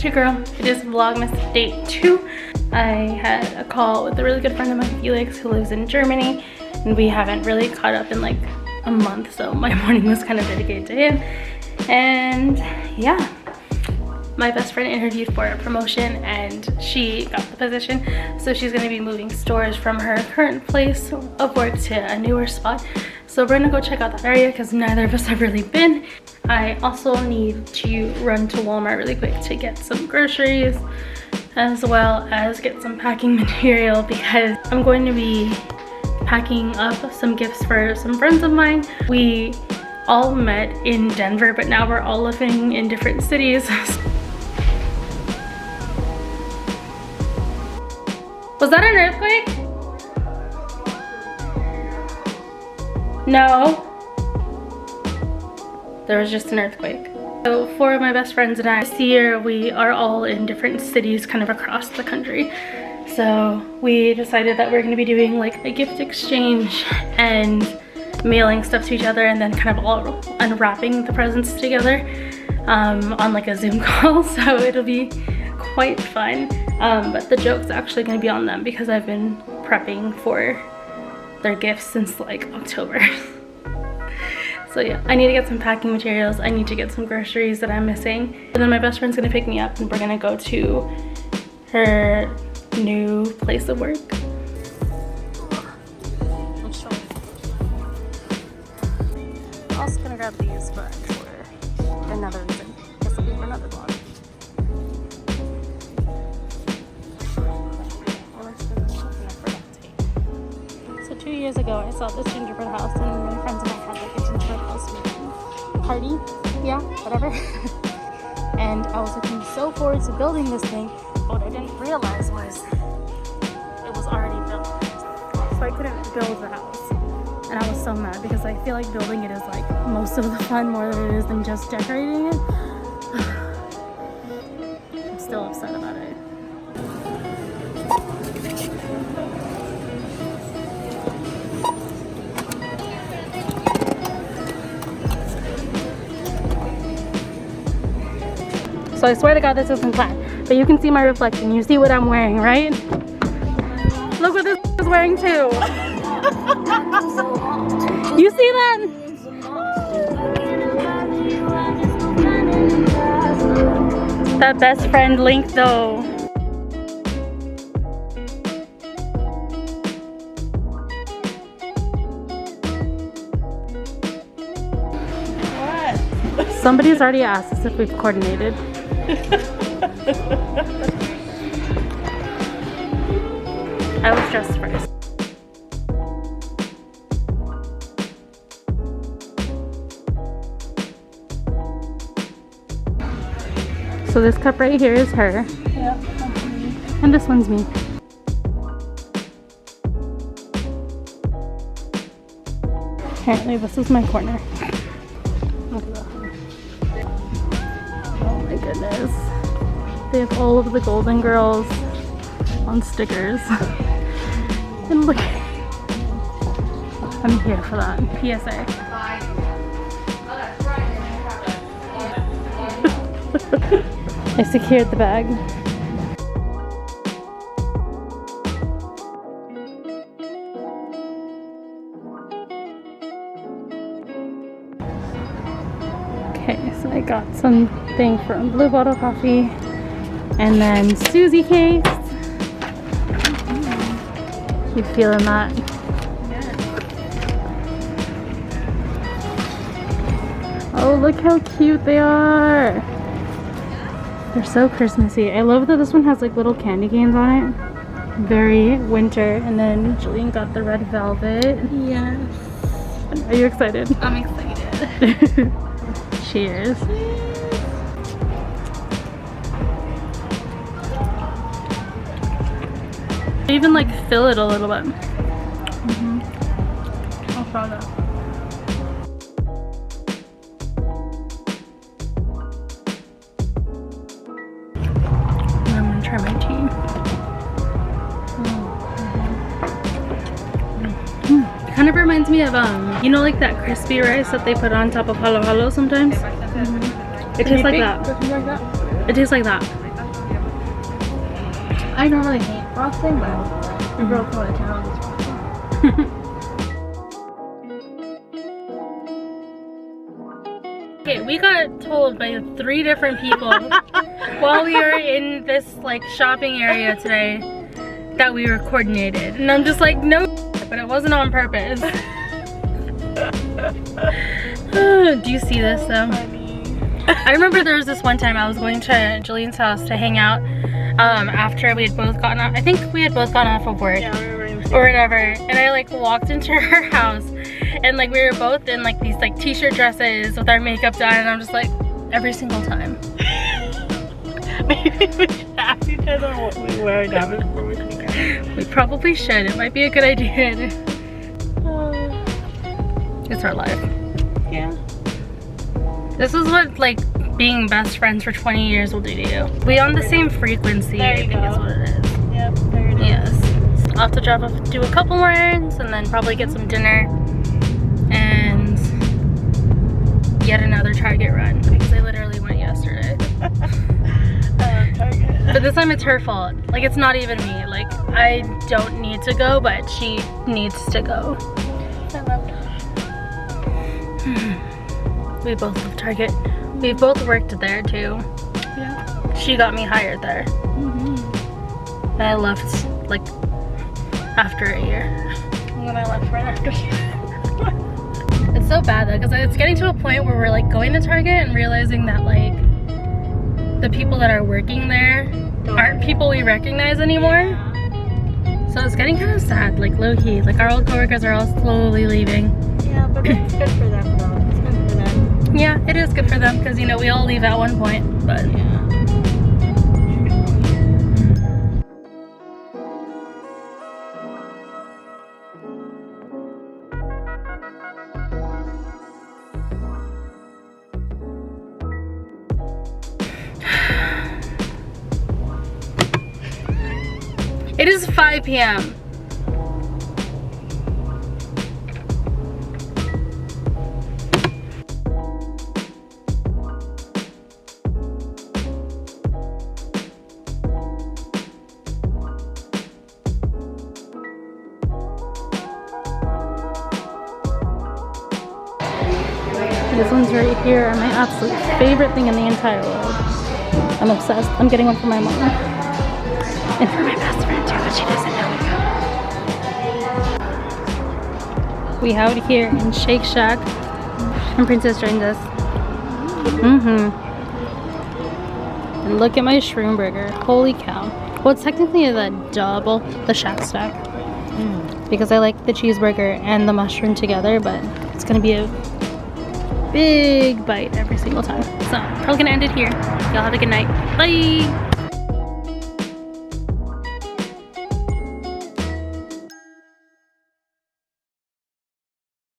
it's your girl. It is Vlogmas day 2. I had a call with a really good friend of mine, Felix, who lives in Germany, and we haven't really caught up in like a month, so my morning was kind of dedicated to him. And yeah, my best friend interviewed for a promotion and she got the position, so she's going to be moving stores from her current place of work to a newer spot. So we're gonna go check out that area because neither of us have really been. I also need to run to Walmart really quick to get some groceries, as well as get some packing material, because I'm going to be packing up some gifts for some friends of mine. We all met in Denver, but now we're all living in different cities. Was that an earthquake? No. There was just an earthquake. So for my best friends and I, this year we are all in different cities kind of across the country. So we decided that we're going to be doing like a gift exchange and mailing stuff to each other, and then kind of all unwrapping the presents together on like a Zoom call. So it'll be quite fun. But the joke's actually going to be on them because I've been prepping for their gifts since like October. So yeah, I need to get some packing materials. I need to get some groceries that I'm missing. And then my best friend's gonna pick me up and we're gonna go to her new place of work. I'm also gonna grab these, but for another reason. This will be for another vlog. So 2 years ago, I saw this gingerbread house, and my friends and I had like a gingerbread house party, yeah, whatever. And I was looking so forward to building this thing, but what I didn't realize was it was already built, so I couldn't build the house. And I was so mad because I feel like building it is like most of the fun, more than it is than just decorating it. I'm still upset about it. So I swear to God this isn't planned, but you can see my reflection. You see what I'm wearing, right? Look what this is wearing too. You see that? That best friend link though. What? Somebody's already asked us if we've coordinated. I was dressed first. So this cup right here is her. Yeah. And this one's me. Apparently this is my corner. Look at that. Oh my goodness. They have all of the Golden Girls on stickers. And look, I'm here for that. PSA. I secured the bag. Okay, so I got something from Blue Bottle Coffee, and then Susie cakes. You feeling that? Oh, look how cute they are. They're so Christmassy. I love that this one has like little candy canes on it. Very winter. And then Julian got the red velvet. Yes. Are you excited? I'm excited. Cheers. I even like fill it a little bit. I'll try that. I'm gonna try my tea. Kind of reminds me of you know, like that crispy rice that they put on top of halo halo sometimes. It tastes like that. It tastes like that. I normally hate frosting, but the girl from the town is frosting. Okay, we got told by 3 different people while we were in this like shopping area today that we were coordinated, and I'm just like, no, but it wasn't on purpose. Do you see this though? I remember there was this one time I was going to Jillian's house to hang out after we had both gotten off. I think we had both gotten off of work or whatever, and I like walked into her house and like we were both in like these like t-shirt dresses with our makeup done, and I'm just like, every single time. Maybe we should ask each other what we wear now before we sneak out. We probably should. It might be a good idea. It's our life. Yeah. This is what like being best friends for 20 years will do to you. We on the same frequency, I think is what it is. Yep, there it is. Yes. I'll have to drive off, do a couple more errands, and then probably get some dinner and yet another Target run, because I literally went yesterday. Target. But this time it's her fault. Like, it's not even me. Like, I don't need to go, but she needs to go. I love it. We both love Target. We both worked there too. Yeah. She got me hired there. And I left like after a year. And then I left right after she. It's so bad though, because it's getting to a point where we're like going to Target and realizing that like the people that are working there aren't people we recognize anymore. So it's getting kind of sad, like low-key. Like our old coworkers are all slowly leaving. Yeah, but it's good for them though. It's good for them. Yeah, it is good for them because, you know, we all leave at one point, but Yeah. it is 5 p.m. These ones right here are my absolute favorite thing in the entire world. I'm obsessed. I'm getting one for my mom. And for my best friend too, but she doesn't know. We out here in Shake Shack. And Princess joined us. And look at my shroom burger. Holy cow. Well, it's technically the double, the Shack Stack. Because I like the cheeseburger and the mushroom together, but it's gonna be a big bite every single time. So, probably gonna end it here. Y'all have a good night. Bye!